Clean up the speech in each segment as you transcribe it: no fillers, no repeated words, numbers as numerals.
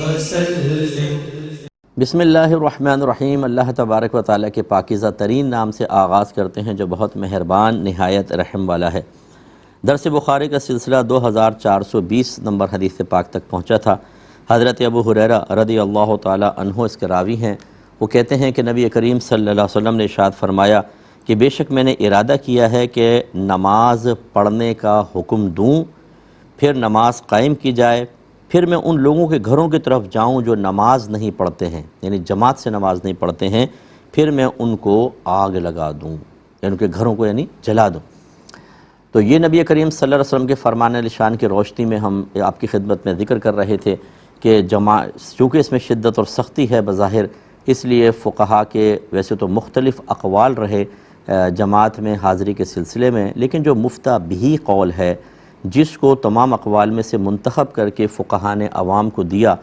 وسلم۔ بسم اللہ الرحمن الرحیم۔ اللہ تبارک و تعالیٰ کے پاکیزہ ترین نام سے آغاز کرتے ہیں جو بہت مہربان نہایت رحم والا ہے۔ درس بخاری کا سلسلہ 2420 نمبر حدیث پاک تک پہنچا تھا۔ حضرت ابو ہریرہ رضی اللہ تعالیٰ عنہ اس کے راوی ہیں۔ وہ کہتے ہیں کہ نبی کریم صلی اللہ علیہ وسلم نے ارشاد فرمایا کہ بے شک میں نے ارادہ کیا ہے کہ نماز پڑھنے کا حکم دوں، پھر نماز قائم کی جائے، پھر میں ان لوگوں کے گھروں کی طرف جاؤں جو نماز نہیں پڑھتے ہیں، یعنی جماعت سے نماز نہیں پڑھتے ہیں، پھر میں ان کو آگ لگا دوں، یعنی ان کے گھروں کو جلا دوں۔ تو یہ نبی کریم صلی اللہ علیہ وسلم کے فرمان نشان کی روشنی میں ہم آپ کی خدمت میں ذکر کر رہے تھے کہ چونکہ اس میں شدت اور سختی ہے بظاہر، اس لیے فقہا کے ویسے تو مختلف اقوال رہے جماعت میں حاضری کے سلسلے میں، لیکن جو مفتہ بہی قول ہے، جس کو تمام اقوال میں سے منتخب کر کے فقہا نے عوام کو دیا،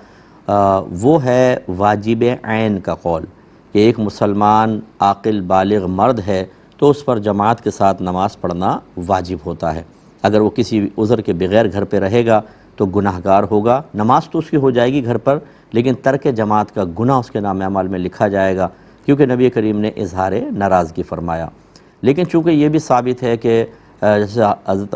وہ ہے واجب عین کا قول کہ ایک مسلمان عاقل بالغ مرد ہے تو اس پر جماعت کے ساتھ نماز پڑھنا واجب ہوتا ہے۔ اگر وہ کسی عذر کے بغیر گھر پہ رہے گا تو گناہ گار ہوگا، نماز تو اس کی ہو جائے گی گھر پر، لیکن ترک جماعت کا گناہ اس کے نام اعمال میں لکھا جائے گا، کیونکہ نبی کریم نے اظہار ناراضگی فرمایا۔ لیکن چونکہ یہ بھی ثابت ہے کہ جیسے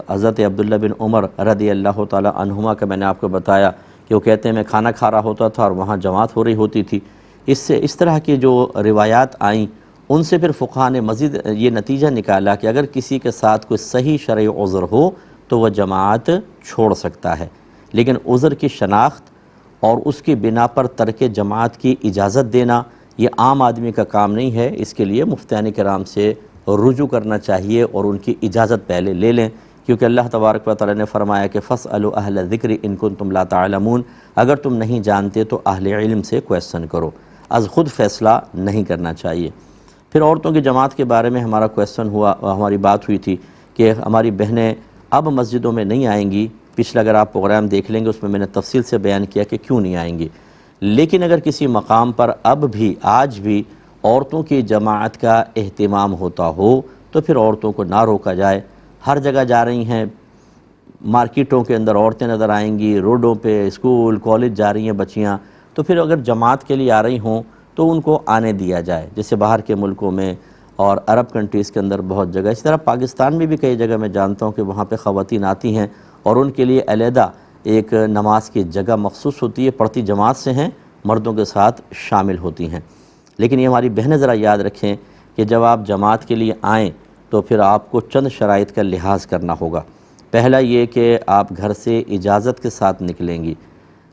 حضرت عبداللہ بن عمر رضی اللہ تعالی عنہما کا میں نے آپ کو بتایا کہ وہ کہتے ہیں میں کھانا کھا رہا ہوتا تھا اور وہاں جماعت ہو رہی ہوتی تھی۔ اس طرح کی جو روایات آئیں ان سے پھر فقہا نے مزید یہ نتیجہ نکالا کہ اگر کسی کے ساتھ کوئی صحیح شرعی عذر ہو تو وہ جماعت چھوڑ سکتا ہے، لیکن عذر کی شناخت اور اس کی بنا پر ترک جماعت کی اجازت دینا یہ عام آدمی کا کام نہیں ہے، اس کے لیے مفتیان کرام سے رجوع کرنا چاہیے اور ان کی اجازت پہلے لے لیں، کیونکہ اللہ تبارک و تعالی نے فرمایا کہ فَاسْأَلُوا أَهْلَ الذِّكْرِ إِن كُنتُمْ لَا تَعْلَمُونَ، اگر تم نہیں جانتے تو اہل علم سے کویسچن کرو، از خود فیصلہ نہیں کرنا چاہیے۔ پھر عورتوں کی جماعت کے بارے میں ہمارا کویسچن ہوا، ہماری بات ہوئی تھی کہ ہماری بہنیں اب مسجدوں میں نہیں آئیں گی۔ پچھلا اگر آپ پروگرام دیکھ لیں گے اس میں نے تفصیل سے بیان کیا کہ کیوں نہیں آئیں گی، لیکن اگر کسی مقام پر اب بھی آج بھی عورتوں کی جماعت کا اہتمام ہوتا ہو تو پھر عورتوں کو نہ روکا جائے۔ ہر جگہ جا رہی ہیں، مارکیٹوں کے اندر عورتیں نظر آئیں گی، روڈوں پہ اسکول کالج جا رہی ہیں بچیاں، تو پھر اگر جماعت کے لیے آ رہی ہوں تو ان کو آنے دیا جائے، جیسے باہر کے ملکوں میں اور عرب کنٹریز کے اندر بہت جگہ، اس طرح پاکستان میں بھی کئی جگہ میں جانتا ہوں کہ وہاں پہ خواتین آتی ہیں اور ان کے لیے علیحدہ ایک نماز کی جگہ مخصوص ہوتی ہے، پڑھتی جماعت سے ہیں، مردوں کے ساتھ شامل ہوتی ہیں۔ لیکن یہ ہماری بہنیں ذرا یاد رکھیں کہ جب آپ جماعت کے لیے آئیں تو پھر آپ کو چند شرائط کا لحاظ کرنا ہوگا۔ پہلا یہ کہ آپ گھر سے اجازت کے ساتھ نکلیں گی۔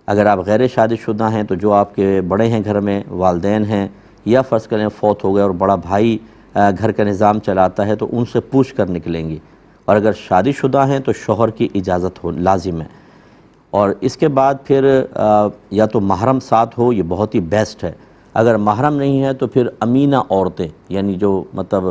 اگر آپ غیر شادی شدہ ہیں تو جو آپ کے بڑے ہیں گھر میں، والدین ہیں، یا فرض کریں فوت ہو گئے اور بڑا بھائی گھر کا نظام چلاتا ہے تو ان سے پوچھ کر نکلیں گی، اور اگر شادی شدہ ہیں تو شوہر کی اجازت لازم ہے۔ اور اس کے بعد پھر یا تو محرم ساتھ ہو، یہ بہت ہی بیسٹ ہے۔ اگر محرم نہیں ہے تو پھر امینہ عورتیں، یعنی جو مطلب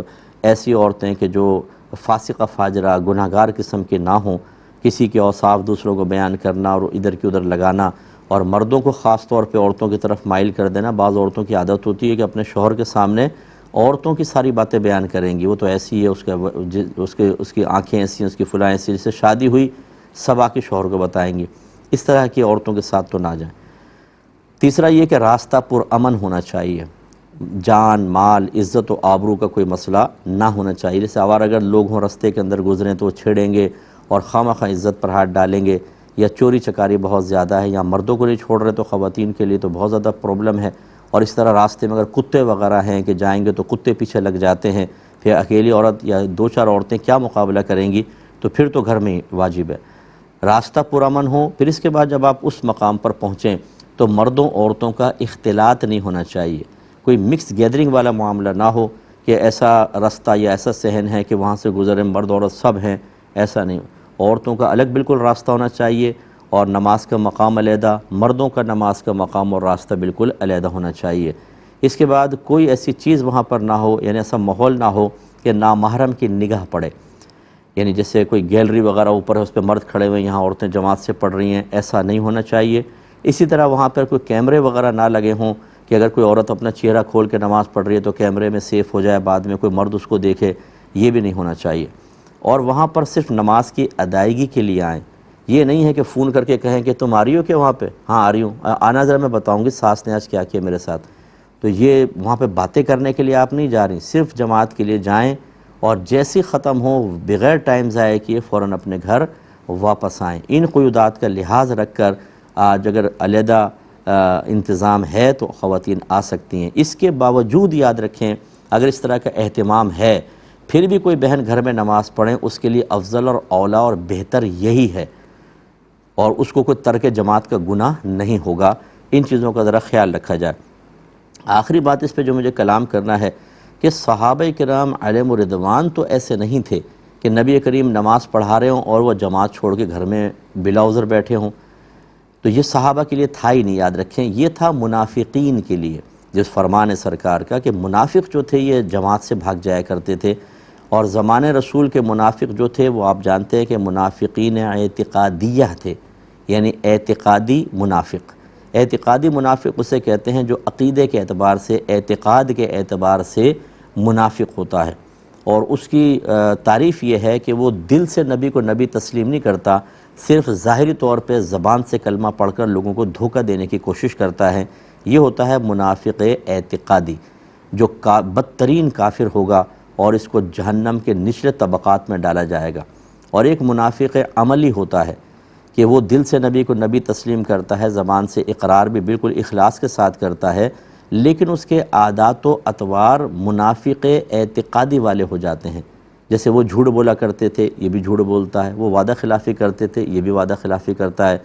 ایسی عورتیں کہ جو فاسقہ فاجرہ گناہگار قسم کے نہ ہوں، کسی کے اوصاف دوسروں کو بیان کرنا اور ادھر کی ادھر لگانا، اور مردوں کو خاص طور پہ عورتوں کی طرف مائل کر دینا۔ بعض عورتوں کی عادت ہوتی ہے کہ اپنے شوہر کے سامنے عورتوں کی ساری باتیں بیان کریں گی، وہ تو ایسی ہے، اس کی آنکھیں ایسی ہیں، اس کی فلاں ایسی، جس سے شادی ہوئی سب آ کے شوہر کو بتائیں گی۔ اس طرح کی عورتوں کے ساتھ تو نہ جائیں۔ تیسرا یہ کہ راستہ پرامن ہونا چاہیے، جان مال عزت و آبرو کا کوئی مسئلہ نہ ہونا چاہیے۔ جیسے آوارگر لوگ ہوں رستے کے اندر گزریں تو وہ چھیڑیں گے اور خواہ عزت پر ہاتھ ڈالیں گے، یا چوری چکاری بہت زیادہ ہے، یا مردوں کو نہیں چھوڑ رہے تو خواتین کے لیے تو بہت زیادہ پرابلم ہے۔ اور اس طرح راستے میں اگر کتے وغیرہ ہیں کہ جائیں گے تو کتے پیچھے لگ جاتے ہیں، پھر اکیلی عورت یا دو چار عورتیں کیا مقابلہ کریں گی، تو پھر تو گھر میں واجب ہے راستہ پرامن ہو۔ پھر اس کے بعد جب آپ اس مقام پر پہنچیں تو مردوں عورتوں کا اختلاط نہیں ہونا چاہیے، کوئی مکس گیدرنگ والا معاملہ نہ ہو کہ ایسا راستہ یا ایسا صحن ہے کہ وہاں سے گزرے مرد عورت سب ہیں، ایسا نہیں۔ عورتوں کا الگ بالکل راستہ ہونا چاہیے، اور نماز کا مقام علیحدہ، مردوں کا نماز کا مقام اور راستہ بالکل علیحدہ ہونا چاہیے۔ اس کے بعد کوئی ایسی چیز وہاں پر نہ ہو، یعنی ایسا ماحول نہ ہو کہ نامحرم کی نگاہ پڑے، یعنی جیسے کوئی گیلری وغیرہ اوپر ہے اس پہ مرد کھڑے ہوئے، یہاں عورتیں جماعت سے پڑھ رہی ہیں، ایسا نہیں ہونا چاہیے۔ اسی طرح وہاں پر کوئی کیمرے وغیرہ نہ لگے ہوں کہ اگر کوئی عورت اپنا چہرہ کھول کے نماز پڑھ رہی ہے تو کیمرے میں سیف ہو جائے، بعد میں کوئی مرد اس کو دیکھے، یہ بھی نہیں ہونا چاہیے۔ اور وہاں پر صرف نماز کی ادائیگی کے لیے آئیں، یہ نہیں ہے کہ فون کر کے کہیں کہ تم آ رہی ہو کہ وہاں پہ، ہاں آ رہی ہوں، آنا ذرا میں بتاؤں گی ساس نے آج کیا کیا میرے ساتھ. تو یہ وہاں پہ باتیں کرنے کے لیے آپ نہیں جا رہی، صرف جماعت کے لیے جائیں، اور جیسی ختم ہو بغیر ٹائم ضائع کیے فوراً اپنے گھر واپس آئیں. ان قیودات کا لحاظ رکھ کر آج اگر علیحدہ انتظام ہے تو خواتین آ سکتی ہیں. اس کے باوجود یاد رکھیں اگر اس طرح کا اہتمام ہے پھر بھی کوئی بہن گھر میں نماز پڑھیں، اس کے لیے افضل اور اولیٰ اور بہتر یہی ہے، اور اس کو کوئی ترک جماعت کا گناہ نہیں ہوگا. ان چیزوں کا ذرا خیال رکھا جائے. آخری بات اس پہ جو مجھے کلام کرنا ہے کہ صحابہ کرام علیہم الرضوان تو ایسے نہیں تھے کہ نبی کریم نماز پڑھا رہے ہوں اور وہ جماعت چھوڑ کے گھر میں بلا عذر بیٹھے ہوں. تو یہ صحابہ کے لیے تھا ہی نہیں، یاد رکھیں یہ تھا منافقین کے لیے، جس فرمان سرکار کا کہ منافق جو تھے یہ جماعت سے بھاگ جایا کرتے تھے. اور زمانے رسول کے منافق جو تھے وہ آپ جانتے ہیں کہ منافقین اعتقادیہ تھے، یعنی اعتقادی منافق. اعتقادی منافق اسے کہتے ہیں جو عقیدے کے اعتبار سے، اعتقاد کے اعتبار سے منافق ہوتا ہے، اور اس کی تعریف یہ ہے کہ وہ دل سے نبی کو نبی تسلیم نہیں کرتا، صرف ظاہری طور پہ زبان سے کلمہ پڑھ کر لوگوں کو دھوکہ دینے کی کوشش کرتا ہے. یہ ہوتا ہے منافق اعتقادی، جو بدترین کافر ہوگا اور اس کو جہنم کے نچلے طبقات میں ڈالا جائے گا. اور ایک منافق عملی ہوتا ہے کہ وہ دل سے نبی کو نبی تسلیم کرتا ہے، زبان سے اقرار بھی بالکل اخلاص کے ساتھ کرتا ہے، لیکن اس کے عادات و اطوار منافق اعتقادی والے ہو جاتے ہیں. جیسے وہ جھوٹ بولا کرتے تھے یہ بھی جھوٹ بولتا ہے، وہ وعدہ خلافی کرتے تھے یہ بھی وعدہ خلافی کرتا ہے،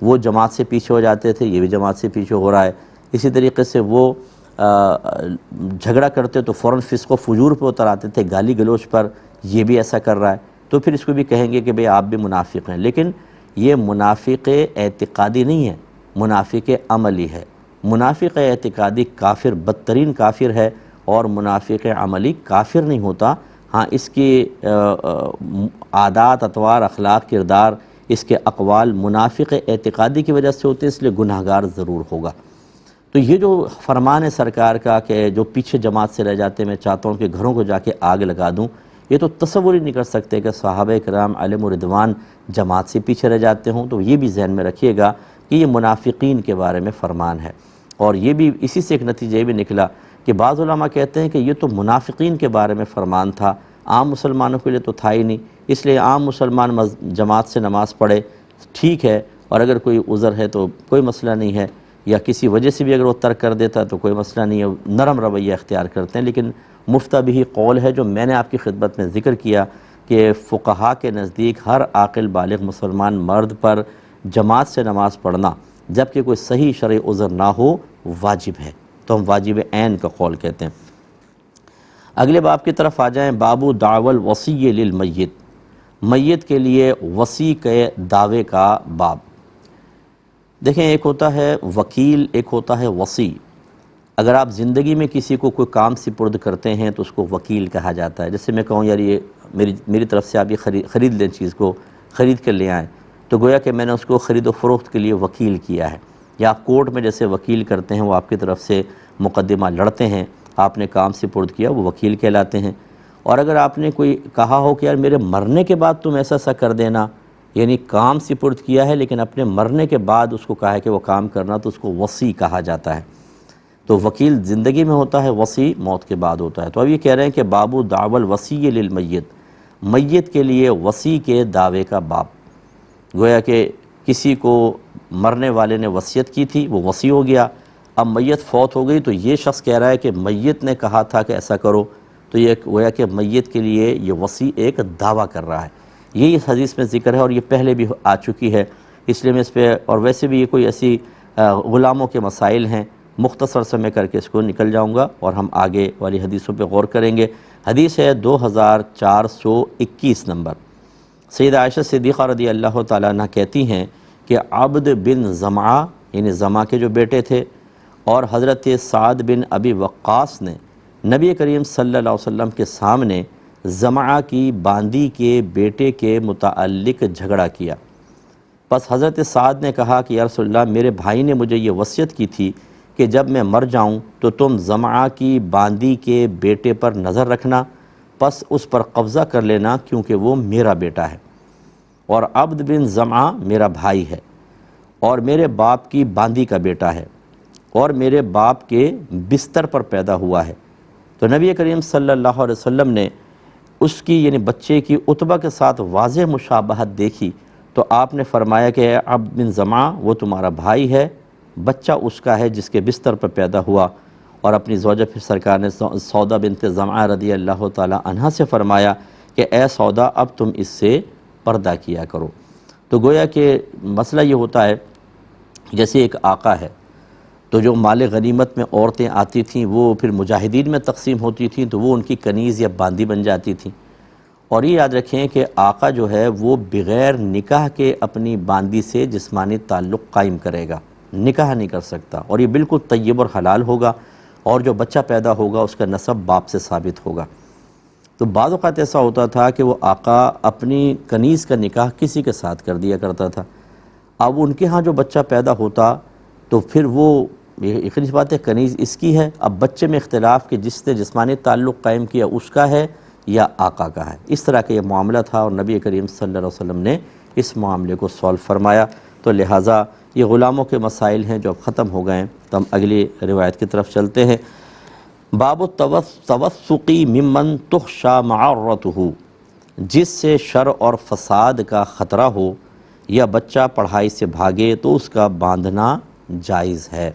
وہ جماعت سے پیچھے ہو جاتے تھے یہ بھی جماعت سے پیچھے ہو رہا ہے. اسی طریقے سے وہ جھگڑا کرتے تو فوراً فسق و فجور پہ اتر آتے تھے، گالی گلوچ پر، یہ بھی ایسا کر رہا ہے. تو پھر اس کو بھی کہیں گے کہ بھئی آپ بھی منافق ہیں. لیکن یہ منافق اعتقادی نہیں ہے، منافق عملی ہے. منافق اعتقادی کافر، بدترین کافر ہے، اور منافق عملی کافر نہیں ہوتا. ہاں اس کی عادات، اطوار، اخلاق، کردار، اس کے اقوال منافق اعتقادی کی وجہ سے ہوتے ہیں، اس لیے گناہگار ضرور ہوگا. تو یہ جو فرمان ہے سرکار کا کہ جو پیچھے جماعت سے رہ جاتے میں چاہتا ہوں کہ گھروں کو جا کے آگ لگا دوں، یہ تو تصور ہی نہیں کر سکتے کہ صحابہ کرام علیہم الرضوان جماعت سے پیچھے رہ جاتے ہوں. تو یہ بھی ذہن میں رکھیے گا کہ یہ منافقین کے بارے میں فرمان ہے. اور یہ بھی اسی سے ایک نتیجہ بھی نکلا کہ بعض علماء کہتے ہیں کہ یہ تو منافقین کے بارے میں فرمان تھا، عام مسلمانوں کے لیے تو تھا ہی نہیں. اس لیے عام مسلمان جماعت سے نماز پڑھے ٹھیک ہے، اور اگر کوئی عذر ہے تو کوئی مسئلہ نہیں ہے، یا کسی وجہ سے بھی اگر وہ ترک کر دیتا تو کوئی مسئلہ نہیں ہے، نرم رویہ اختیار کرتے ہیں. لیکن مفتہ بھی قول ہے جو میں نے آپ کی خدمت میں ذکر کیا کہ فقہا کے نزدیک ہر عاقل بالغ مسلمان مرد پر جماعت سے نماز پڑھنا جبکہ کوئی صحیح شرعی عذر نہ ہو واجب ہے. تو ہم واجب عین کا قول کہتے ہیں. اگلے باب کی طرف آ جائیں. باب دعوی الوصی للمیت، میت کے لیے وصی کے دعوے کا باب. دیکھیں ایک ہوتا ہے وکیل، ایک ہوتا ہے وصی. اگر آپ زندگی میں کسی کو کوئی کام سپرد کرتے ہیں تو اس کو وکیل کہا جاتا ہے. جیسے میں کہوں یار یہ میری طرف سے آپ یہ خرید لیں، چیز کو خرید کر لے آئیں، تو گویا کہ میں نے اس کو خرید و فروخت کے لیے وکیل کیا ہے. یا کورٹ میں جیسے وکیل کرتے ہیں، وہ آپ کی طرف سے مقدمہ لڑتے ہیں، آپ نے کام سپرد کیا، وہ وکیل کہلاتے ہیں. اور اگر آپ نے کوئی کہا ہو کہ یار میرے مرنے کے بعد تم ایسا سا کر دینا، یعنی کام سپرد کیا ہے لیکن اپنے مرنے کے بعد اس کو کہا ہے کہ وہ کام کرنا، تو اس کو وصی کہا جاتا ہے. تو وکیل زندگی میں ہوتا ہے، وصی موت کے بعد ہوتا ہے. تو اب یہ کہہ رہے ہیں کہ باب دعوی الوصی للمیت، میت کے لیے وصی کے دعوے کا باب. گویا کہ کسی کو مرنے والے نے وصیت کی تھی، وہ وصی ہو گیا، اب میت فوت ہو گئی، تو یہ شخص کہہ رہا ہے کہ میت نے کہا تھا کہ ایسا کرو. تو یہ گویا کہ میت کے لیے یہ وصی ایک دعویٰ کر رہا ہے. یہی اس حدیث میں ذکر ہے، اور یہ پہلے بھی آ چکی ہے، اس لیے میں اس پہ، اور ویسے بھی یہ کوئی ایسی غلاموں کے مسائل ہیں، مختصر سے میں کر کے اس کو نکل جاؤں گا اور ہم آگے والی حدیثوں پہ غور کریں گے. حدیث ہے 2421 نمبر. سیدہ عائشہ صدیقہ رضی اللہ تعالیٰ عنہ کہتی ہیں کہ عبد بن زمعہ، یعنی زمعہ کے جو بیٹے تھے، اور حضرت سعد بن ابی وقاص نے نبی کریم صلی اللہ علیہ وسلم کے سامنے زمعہ کی باندی کے بیٹے کے متعلق جھگڑا کیا. پس حضرت سعد نے کہا کہ یا رسول اللہ، میرے بھائی نے مجھے یہ وصیت کی تھی کہ جب میں مر جاؤں تو تم زمعہ کی باندی کے بیٹے پر نظر رکھنا، پس اس پر قبضہ کر لینا کیونکہ وہ میرا بیٹا ہے. اور عبد بن زمعہ میرا بھائی ہے، اور میرے باپ کی باندی کا بیٹا ہے، اور میرے باپ کے بستر پر پیدا ہوا ہے۔ تو نبی کریم صلی اللہ علیہ وسلم نے اس کی یعنی بچے کی عتبہ کے ساتھ واضح مشابہت دیکھی تو آپ نے فرمایا کہ اے عبد بن زمعہ، وہ تمہارا بھائی ہے، بچہ اس کا ہے جس کے بستر پر پیدا ہوا۔ اور اپنی زوجہ پھر سرکار نے سودا بنت زمعہ رضی اللہ تعالی عنہا سے فرمایا کہ اے سودا، اب تم اس سے پردہ کیا کرو۔ تو گویا کہ مسئلہ یہ ہوتا ہے، جیسے ایک آقا ہے تو جو مال غنیمت میں عورتیں آتی تھیں وہ پھر مجاہدین میں تقسیم ہوتی تھیں تو وہ ان کی کنیز یا باندی بن جاتی تھیں۔ اور یہ یاد رکھیں کہ آقا جو ہے وہ بغیر نکاح کے اپنی باندی سے جسمانی تعلق قائم کرے گا، نکاح نہیں کر سکتا، اور یہ بالکل طیب اور حلال ہوگا، اور جو بچہ پیدا ہوگا اس کا نسب باپ سے ثابت ہوگا۔ تو بعض اوقات ایسا ہوتا تھا کہ وہ آقا اپنی کنیز کا نکاح کسی کے ساتھ کر دیا کرتا تھا، اب ان کے ہاں جو بچہ پیدا ہوتا تو پھر وہ یقینی بات ہے کنیز اس کی ہے، اب بچے میں اختلاف کہ جس نے جسمانی تعلق قائم کیا اس کا ہے یا آقا کا ہے، اس طرح کا یہ معاملہ تھا، اور نبی کریم صلی اللہ علیہ وسلم نے اس معاملے کو سولو فرمایا۔ تو لہٰذا یہ غلاموں کے مسائل ہیں جو اب ختم ہو گئے ہیں، تو ہم اگلی روایت کی طرف چلتے ہیں۔ باب التوثقی ممن تخشى معرته، جس سے شر اور فساد کا خطرہ ہو یا بچہ پڑھائی سے بھاگے تو اس کا باندھنا جائز ہے۔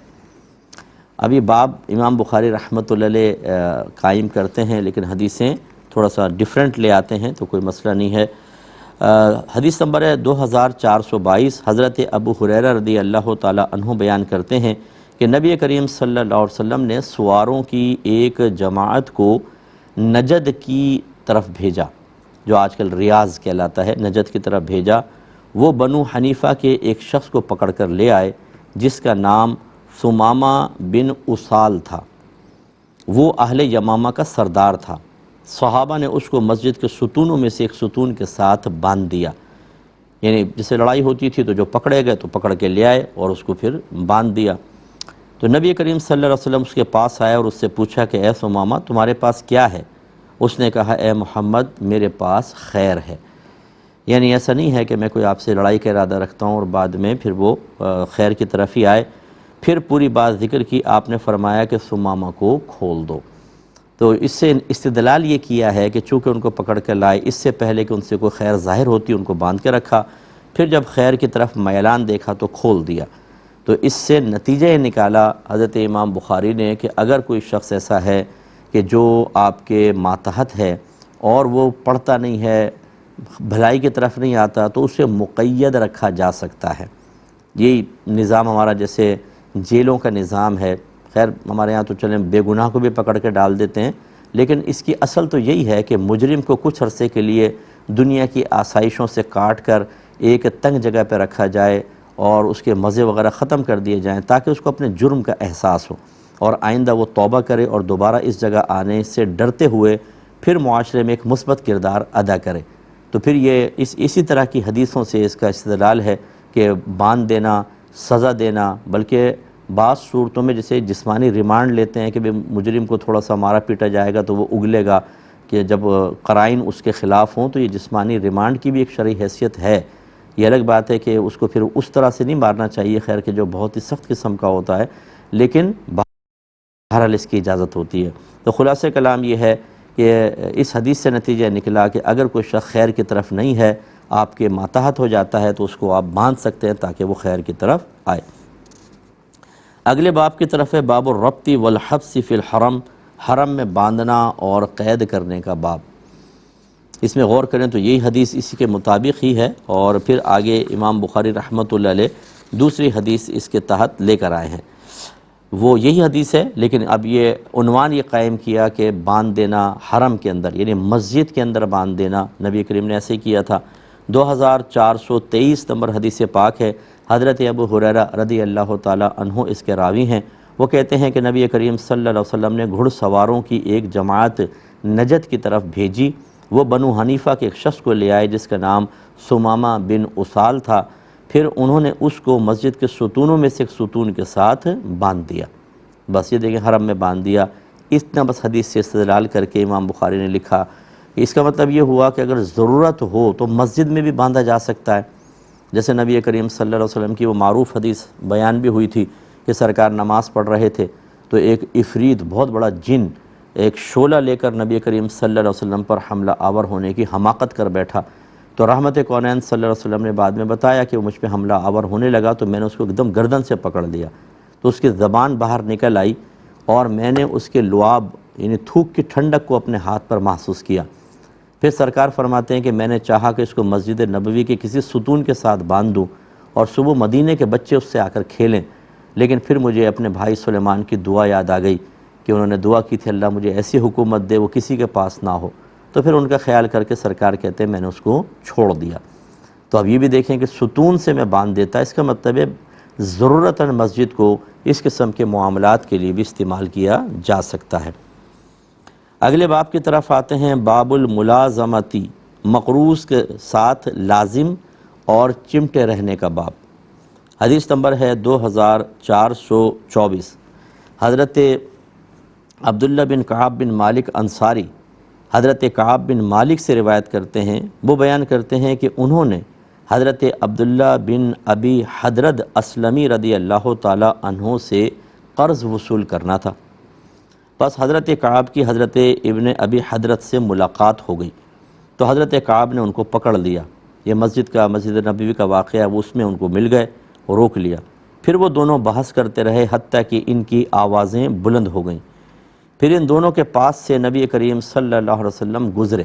ابھی باب امام بخاری رحمۃ اللہ علیہ قائم کرتے ہیں، لیکن حدیثیں تھوڑا سا ڈیفرنٹ لے آتے ہیں تو کوئی مسئلہ نہیں ہے۔ حدیث نمبر ہے 2422، حضرت ابو ہریرہ رضی اللہ تعالی عنہ بیان کرتے ہیں کہ نبی کریم صلی اللہ علیہ وسلم نے سواروں کی ایک جماعت کو نجد کی طرف بھیجا، جو آج کل ریاض کہلاتا ہے، نجد کی طرف بھیجا۔ وہ بنو حنیفہ کے ایک شخص کو پکڑ کر لے آئے جس کا نام ثمامہ بن اسال تھا، وہ اہل یمامہ کا سردار تھا۔ صحابہ نے اس کو مسجد کے ستونوں میں سے ایک ستون کے ساتھ باندھ دیا، یعنی جسے لڑائی ہوتی تھی تو جو پکڑے گئے تو پکڑ کے لے آئے اور اس کو پھر باندھ دیا۔ تو نبی کریم صلی اللہ علیہ وسلم اس کے پاس آئے اور اس سے پوچھا کہ اے ثمامہ، تمہارے پاس کیا ہے؟ اس نے کہا اے محمد، میرے پاس خیر ہے، یعنی ایسا نہیں ہے کہ میں کوئی آپ سے لڑائی کا ارادہ رکھتا ہوں اور بعد میں پھر وہ خیر کی طرف ہی آئے۔ پھر پوری بات ذکر کی، آپ نے فرمایا کہ ثمامہ کو کھول دو۔ تو اس سے استدلال یہ کیا ہے کہ چونکہ ان کو پکڑ کے لائے، اس سے پہلے کہ ان سے کوئی خیر ظاہر ہوتی ان کو باندھ کے رکھا، پھر جب خیر کی طرف میلان دیکھا تو کھول دیا۔ تو اس سے نتیجہ یہ نکالا حضرت امام بخاری نے کہ اگر کوئی شخص ایسا ہے کہ جو آپ کے ماتحت ہے اور وہ پڑھتا نہیں ہے، بھلائی کی طرف نہیں آتا، تو اسے مقید رکھا جا سکتا ہے۔ یہی نظام ہمارا جیسے جیلوں کا نظام ہے، خیر ہمارے یہاں تو چلیں بے گناہ کو بھی پکڑ کے ڈال دیتے ہیں، لیکن اس کی اصل تو یہی ہے کہ مجرم کو کچھ عرصے کے لیے دنیا کی آسائشوں سے کاٹ کر ایک تنگ جگہ پہ رکھا جائے اور اس کے مزے وغیرہ ختم کر دیے جائیں تاکہ اس کو اپنے جرم کا احساس ہو اور آئندہ وہ توبہ کرے اور دوبارہ اس جگہ آنے سے ڈرتے ہوئے پھر معاشرے میں ایک مثبت کردار ادا کرے۔ تو پھر یہ اسی طرح کی حدیثوں سے اس کا استدلال ہے کہ باندھ دینا، سزا دینا، بلکہ بعض صورتوں میں جیسے جسمانی ریمانڈ لیتے ہیں کہ مجرم کو تھوڑا سا مارا پیٹا جائے گا تو وہ اگلے گا، کہ جب قرائن اس کے خلاف ہوں تو یہ جسمانی ریمانڈ کی بھی ایک شرعی حیثیت ہے۔ یہ الگ بات ہے کہ اس کو پھر اس طرح سے نہیں مارنا چاہیے، خیر کہ جو بہت ہی سخت قسم کا ہوتا ہے، لیکن بہرحال اس کی اجازت ہوتی ہے۔ تو خلاصہ کلام یہ ہے کہ اس حدیث سے نتیجہ نکلا کہ اگر کوئی شخص خیر کی طرف نہیں ہے، آپ کے ماتحت ہو جاتا ہے، تو اس کو آپ باندھ سکتے ہیں تاکہ وہ خیر کی طرف آئے۔ اگلے باب کی طرف ہے باب الربط والحبس فی الحرم، حرم میں باندھنا اور قید کرنے کا باب۔ اس میں غور کریں تو یہی حدیث اسی کے مطابق ہی ہے، اور پھر آگے امام بخاری رحمۃ اللہ علیہ دوسری حدیث اس کے تحت لے کر آئے ہیں، وہ یہی حدیث ہے، لیکن اب یہ عنوان یہ قائم کیا کہ باندھ دینا حرم کے اندر، یعنی مسجد کے اندر باندھ دینا، نبی کریم نے ایسے کیا تھا۔ 2423 نمبر حدیث پاک ہے، حضرت ابو ہریرہ رضی اللہ تعالی عنہ اس کے راوی ہیں۔ وہ کہتے ہیں کہ نبی کریم صلی اللہ علیہ وسلم نے گھڑ سواروں کی ایک جماعت نجد کی طرف بھیجی، وہ بنو حنیفہ کے ایک شخص کو لے آئے جس کا نام ثمامہ بن اسال تھا، پھر انہوں نے اس کو مسجد کے ستونوں میں سے ایک ستون کے ساتھ باندھ دیا۔ بس یہ دیکھیں حرم میں باندھ دیا، اتنا بس حدیث سے استدلال کر کے امام بخاری نے لکھا اس کا مطلب یہ ہوا کہ اگر ضرورت ہو تو مسجد میں بھی باندھا جا سکتا ہے، جیسے نبی کریم صلی اللہ علیہ وسلم کی وہ معروف حدیث بیان بھی ہوئی تھی کہ سرکار نماز پڑھ رہے تھے تو ایک عفریت، بہت بڑا جن، ایک شعلہ لے کر نبی کریم صلی اللہ علیہ وسلم پر حملہ آور ہونے کی حماقت کر بیٹھا، تو رحمت کونین صلی اللہ علیہ وسلم نے بعد میں بتایا کہ وہ مجھ پہ حملہ آور ہونے لگا تو میں نے اس کو ایک دم گردن سے پکڑ لیا، تو اس کی زبان باہر نکل آئی اور میں نے اس کے لعاب یعنی تھوک کی ٹھنڈک کو اپنے ہاتھ پر محسوس کیا۔ پھر سرکار فرماتے ہیں کہ میں نے چاہا کہ اس کو مسجد نبوی کے کسی ستون کے ساتھ باندھ دوں اور صبح مدینے کے بچے اس سے آ کر کھیلیں، لیکن پھر مجھے اپنے بھائی سلیمان کی دعا یاد آ گئی کہ انہوں نے دعا کی تھی اللہ مجھے ایسی حکومت دے وہ کسی کے پاس نہ ہو، تو پھر ان کا خیال کر کے سرکار کہتے ہیں میں نے اس کو چھوڑ دیا۔ تو اب یہ بھی دیکھیں کہ ستون سے میں باندھ دیتا، اس کا مطلب ہے ضرورتاً مسجد کو اس قسم کے معاملات کے لیے بھی استعمال کیا جا سکتا ہے۔ اگلے باب کی طرف آتے ہیں، باب الملازمتی، مقروض کے ساتھ لازم اور چمٹے رہنے کا باب۔ حدیث نمبر ہے 2424۔ حضرت عبداللہ بن کعب بن مالک انصاری حضرت کعب بن مالک سے روایت کرتے ہیں، وہ بیان کرتے ہیں کہ انہوں نے حضرت عبداللہ بن ابی حدرد اسلمی رضی اللہ تعالی عنہ سے قرض وصول کرنا تھا، بس حضرت کعب کی حضرت ابن ابی حدرد سے ملاقات ہو گئی تو حضرت کعب نے ان کو پکڑ لیا، یہ مسجد نبوی کا واقعہ ہے، وہ اس میں ان کو مل گئے اور روک لیا، پھر وہ دونوں بحث کرتے رہے حتیٰ کہ ان کی آوازیں بلند ہو گئیں، پھر ان دونوں کے پاس سے نبی کریم صلی اللہ علیہ وسلم گزرے،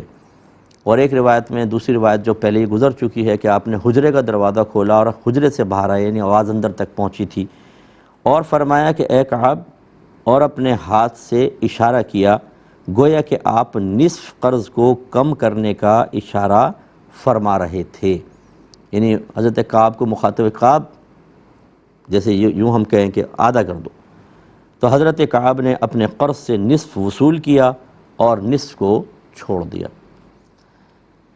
اور ایک روایت میں، دوسری روایت جو پہلے ہی گزر چکی ہے کہ آپ نے حجرے کا دروازہ کھولا اور حجرے سے باہر آئے، یعنی آواز اندر تک پہنچی تھی، اور فرمایا کہ اے کعب، اور اپنے ہاتھ سے اشارہ کیا گویا کہ آپ نصف قرض کو کم کرنے کا اشارہ فرما رہے تھے، یعنی حضرت کعب کو مخاطب، کعب جیسے یوں ہم کہیں کہ آدھا کر دو، تو حضرت کعب نے اپنے قرض سے نصف وصول کیا اور نصف کو چھوڑ دیا۔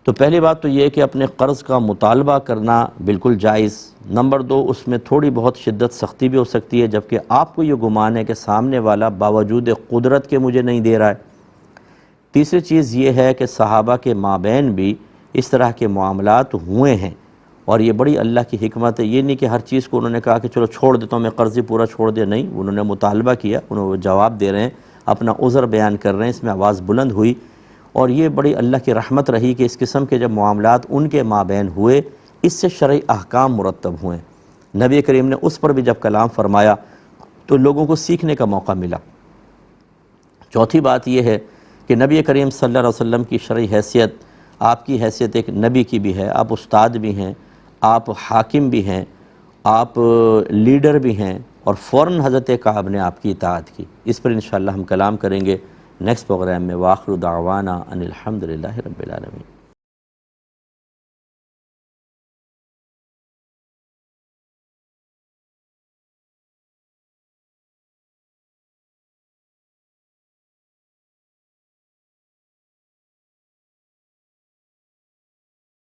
تو پہلی بات تو یہ کہ اپنے قرض کا مطالبہ کرنا بالکل جائز، نمبر 2 اس میں تھوڑی بہت شدت سختی بھی ہو سکتی ہے، جبکہ آپ کو یہ گمان ہے کہ سامنے والا باوجود قدرت کے مجھے نہیں دے رہا ہے۔ تیسری چیز یہ ہے کہ صحابہ کے مابین بھی اس طرح کے معاملات ہوئے ہیں، اور یہ بڑی اللہ کی حکمت ہے، یہ نہیں کہ ہر چیز کو انہوں نے کہا کہ چلو چھوڑ دیتا ہوں میں قرض ہی پورا چھوڑ دیا، نہیں، انہوں نے مطالبہ کیا، انہوں نے جواب دے رہے ہیں، اپنا عذر بیان کر رہے ہیں، اس میں آواز بلند ہوئی، اور یہ بڑی اللہ کی رحمت رہی کہ اس قسم کے جب معاملات ان کے مابین ہوئے، اس سے شرعی احکام مرتب ہوئے، نبی کریم نے اس پر بھی جب کلام فرمایا تو لوگوں کو سیکھنے کا موقع ملا۔ چوتھی بات یہ ہے کہ نبی کریم صلی اللہ علیہ وسلم کی شرعی حیثیت، آپ کی حیثیت ایک نبی کی بھی ہے، آپ استاد بھی ہیں، آپ حاکم بھی ہیں، آپ لیڈر بھی ہیں، اور فوراً حضرت کعب نے آپ کی اطاعت کی۔ اس پر انشاءاللہ ہم کلام کریں گے نیکسٹ پروگرام میں۔ وآخر دعوانا ان الحمدللہ رب العالمین۔